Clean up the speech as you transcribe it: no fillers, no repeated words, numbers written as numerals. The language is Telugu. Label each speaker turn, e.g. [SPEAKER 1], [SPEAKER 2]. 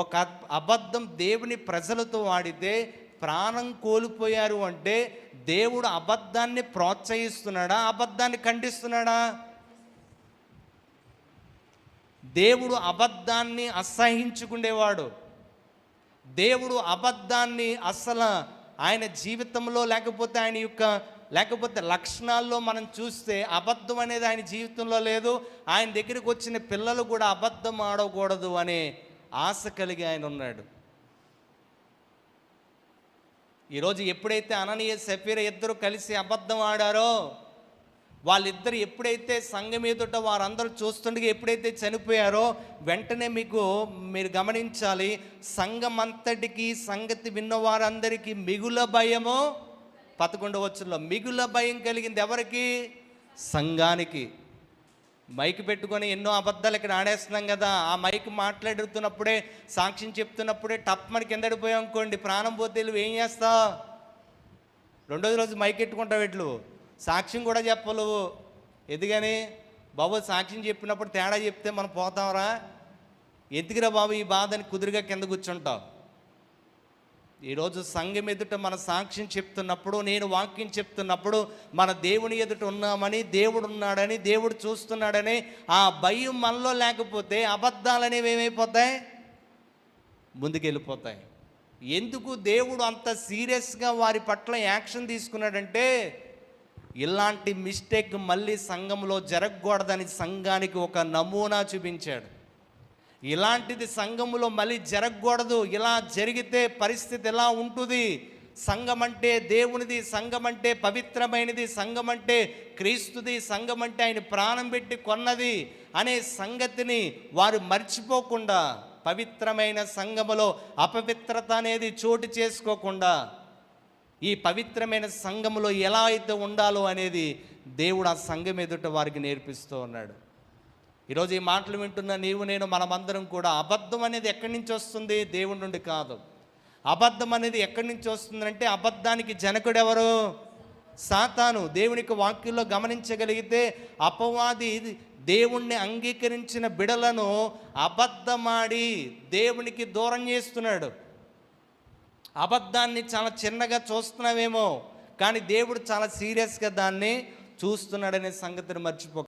[SPEAKER 1] ఒక అబద్ధం దేవుని ప్రజలతో ఆడితే ప్రాణం కోల్పోయారు అంటే దేవుడు అబద్ధాన్ని ప్రోత్సహిస్తున్నాడా, అబద్ధాన్ని ఖండిస్తున్నాడా? దేవుడు అబద్ధాన్ని అసహించుకునేవాడు. దేవుడు అబద్ధాన్ని అసలు ఆయన జీవితంలో లేకపోతే లక్షణాల్లో మనం చూస్తే అబద్ధం అనేది ఆయన జీవితంలో లేదు. ఆయన దగ్గరికి వచ్చిన పిల్లలు కూడా అబద్ధం ఆడకూడదు అనే ఆశ కలిగి ఆయన ఉన్నాడు. ఈరోజు ఎప్పుడైతే అననీయ సఫీర ఇద్దరు కలిసి అబద్ధం ఆడారో, వాళ్ళిద్దరు ఎప్పుడైతే సంఘం ఎదుట వారందరూ చూస్తుండగా ఎప్పుడైతే చనిపోయారో, వెంటనే మీరు గమనించాలి, సంఘం అంతటికి సంగతి విన్నవారందరికీ మిగుల భయము, 11వ వచనంలో మిగుల భయం కలిగింది ఎవరికి? సంఘానికి. మైక్ పెట్టుకొని ఎన్నో అబద్ధాలు ఇక్కడ ఆడేస్తున్నాం కదా, ఆ మైక్ మాట్లాడుతున్నప్పుడే సాక్ష్యం చెప్తున్నప్పుడే టప్మని కిందడిపోయాం అనుకోండి, ప్రాణం పోతే నువ్వు ఏం చేస్తావు? రెండోది రోజు మైక్ ఎట్టుకుంటావు, ఎట్లు సాక్ష్యం కూడా చెప్పలేవు. ఎందుకని బాబు సాక్ష్యం చెప్పినప్పుడు తేడా చెప్తే మనం పోతాంరా, ఎందుకురా బాబు ఈ బాధని కుదురుగా కింద కూర్చుంటావు. ఈరోజు సంఘం ఎదుట మన సాక్ష్యం చెప్తున్నప్పుడు, నేను వాక్యం చెప్తున్నప్పుడు మన దేవుని ఎదుట ఉన్నామని, దేవుడు ఉన్నాడని, దేవుడు చూస్తున్నాడని ఆ భయం మనలో లేకపోతే అబద్ధాలు అనేవి ఏమైపోతాయి? ముందుకెళ్ళిపోతాయి. ఎందుకు దేవుడు అంత సీరియస్గా వారి పట్ల యాక్షన్ తీసుకున్నాడంటే, ఇలాంటి మిస్టేక్ మళ్ళీ సంఘంలో జరగకూడదని సంఘానికి ఒక నమూనా చూపించాడు. ఇలాంటిది సంఘములో మళ్ళీ జరగకూడదు, ఇలా జరిగితే పరిస్థితి ఎలా ఉంటుంది, సంఘం అంటే దేవునిది, సంఘం అంటే పవిత్రమైనది, సంఘం అంటే క్రీస్తుది, సంఘం అంటే ఆయన ప్రాణం పెట్టి కొన్నది అనే సంగతిని వారు మర్చిపోకుండా, పవిత్రమైన సంఘములో అపవిత్రత అనేది చోటు చేసుకోకుండా ఈ పవిత్రమైన సంఘములో ఎలా అయితే ఉండాలో అనేది దేవుడు ఆ సంఘం ఎదుట వారికి నేర్పిస్తూ ఉన్నాడు. ఈరోజు ఈ మాటలు వింటున్న నీవు నేను మనమందరం కూడా అబద్ధం అనేది ఎక్కడి నుంచి వస్తుంది? దేవుడి నుండి కాదు. అబద్ధం అనేది ఎక్కడి నుంచి వస్తుందంటే అబద్ధానికి జనకుడు ఎవరు? సాతాను. దేవునికి వాక్యంలో గమనించగలిగితే అపవాది దేవుణ్ణి అంగీకరించిన బిడలను అబద్ధమాడి దేవునికి దూరం చేస్తున్నాడు. అబద్ధాన్ని చాలా చిన్నగా చూస్తున్నావేమో, కానీ దేవుడు చాలా సీరియస్గా దాన్ని చూస్తున్నాడనే సంగతిని మర్చిపో.